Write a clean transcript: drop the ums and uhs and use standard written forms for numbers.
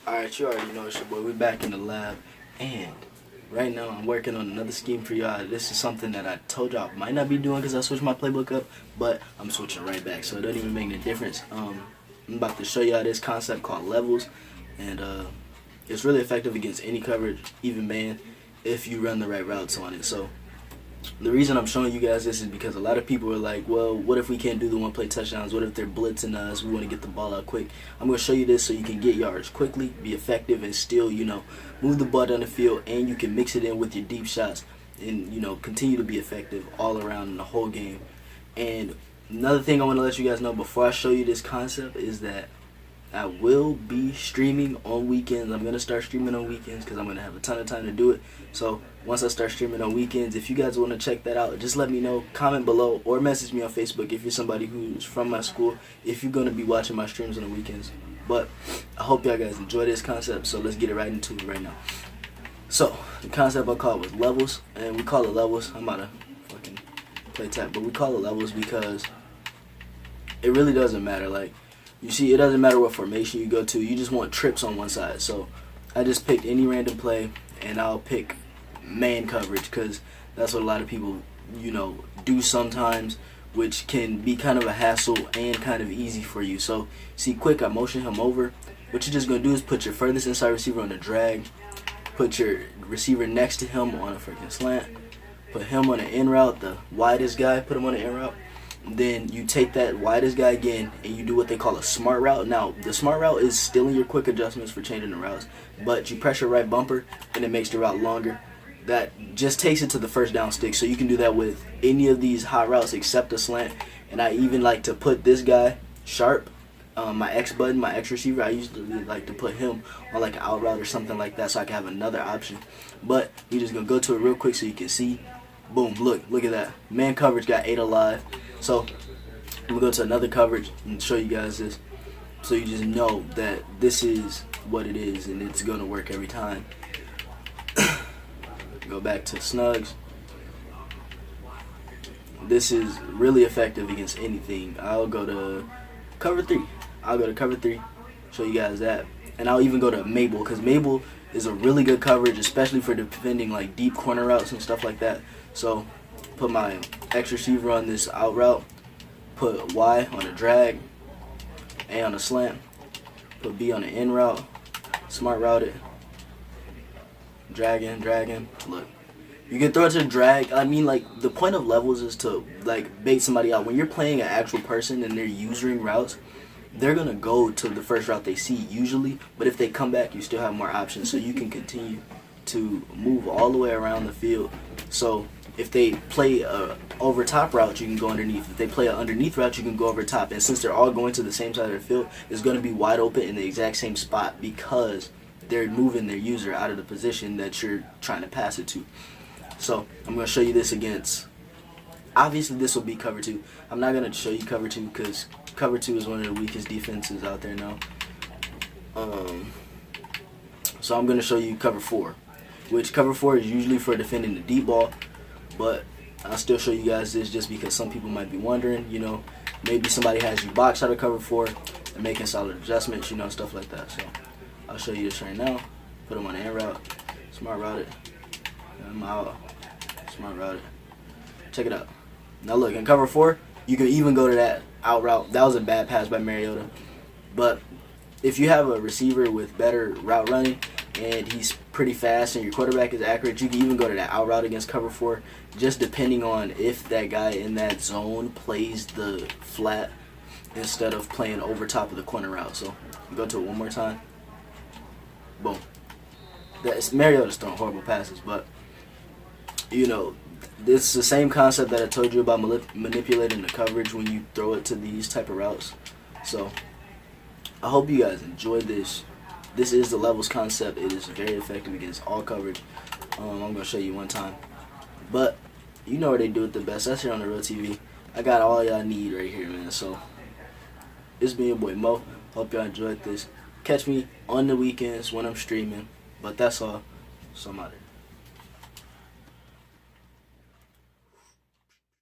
Alright, you already know it's your boy. We back in the lab, and right now I'm working on another scheme for y'all. This is something that I told y'all I might not be doing because I switched my playbook up, but I'm switching right back, so it doesn't even make any difference. I'm about to show y'all this concept called levels, and it's really effective against any coverage, even man, if you run the right routes on it. So the reason I'm showing you guys this is because a lot of people are like, well, what if we can't do the one-play touchdowns? What if they're blitzing us? We want to get the ball out quick. I'm going to show you this so you can get yards quickly, be effective, and still, move the ball down the field, and you can mix it in with your deep shots and, continue to be effective all around in the whole game. And another thing I want to let you guys know before I show you this concept is that I will be streaming on weekends. I'm going to start streaming on weekends because I'm going to have a ton of time to do it. So once I start streaming on weekends, if you guys want to check that out, just let me know. Comment below or message me on Facebook if you're somebody who's from my school, if you're going to be watching my streams on the weekends. But I hope y'all guys enjoy this concept, so let's get it right into it right now. So the concept I call it was levels, and we call it levels. I'm about to fucking play tap, but we call it levels because it really doesn't matter. Like, you see, it doesn't matter what formation you go to. You just want trips on one side. So I just picked any random play, and I'll pick man coverage because that's what a lot of people, do sometimes, which can be kind of a hassle and kind of easy for you. So see, quick, I motion him over. What you're just going to do is put your furthest inside receiver on the drag, put your receiver next to him on a freaking slant, put him on an in route, the widest guy, put him on an in route. Then you take that widest guy again and you do what they call a smart route. Now, the smart route is still in your quick adjustments for changing the routes, but you press your right bumper and it makes the route longer. That just takes it to the first down stick, so you can do that with any of these hot routes except the slant. And I even like to put this guy, sharp, my X button, my X receiver, I usually like to put him on like an out route or something like that so I can have another option. But we're just going to go to it real quick so you can see. Boom, look at that. Man coverage got 8 alive. So I'm going to go to another coverage and show you guys this so you just know that this is what it is and it's going to work every time. Go back to snugs. This is really effective against anything. I'll go to cover 3. Show you guys that. And I'll even go to Mabel because Mabel is a really good coverage, especially for defending like deep corner routes and stuff like that. So put my X receiver on this out route, put Y on a drag, A on a slant, put B on an in route, smart route it, dragging. Look, you can throw it to drag. I mean, like, the point of levels is to like bait somebody out. When you're playing an actual person and they're using routes, they're gonna go to the first route they see usually, but if they come back, you still have more options, so you can continue to move all the way around the field. So if they play a over top route, you can go underneath. If they play an underneath route, you can go over top. And since they're all going to the same side of the field, it's going to be wide open in the exact same spot because they're moving their user out of the position that you're trying to pass it to. So I'm going to show you this against, obviously this will be cover 2. I'm not going to show you cover 2 because cover 2 is one of the weakest defenses out there now. So I'm going to show you cover 4, which cover 4 is usually for defending the deep ball. But I'll still show you guys this just because some people might be wondering, maybe somebody has you box out of cover 4 and making solid adjustments, stuff like that. So I'll show you this right now. Put them on the in route, smart route it, and I'm out, smart route it. Check it out. Now look, in cover 4, you can even go to that out route. That was a bad pass by Mariota. But if you have a receiver with better route running and he's pretty fast and your quarterback is accurate, you can even go to that out route against cover 4, just depending on if that guy in that zone plays the flat instead of playing over top of the corner route. So go to it one more time. Boom. Mariota's throwing horrible passes, but this is the same concept that I told you about manipulating the coverage when you throw it to these type of routes. So I hope you guys enjoyed this. This is the levels concept. It is very effective against all coverage. I'm going to show you one time. But you know where they do it the best. That's here on the Real TV. I got all y'all need right here, man. So it's been your boy Mo. Hope y'all enjoyed this. Catch me on the weekends when I'm streaming. But that's all. So I'm out of here.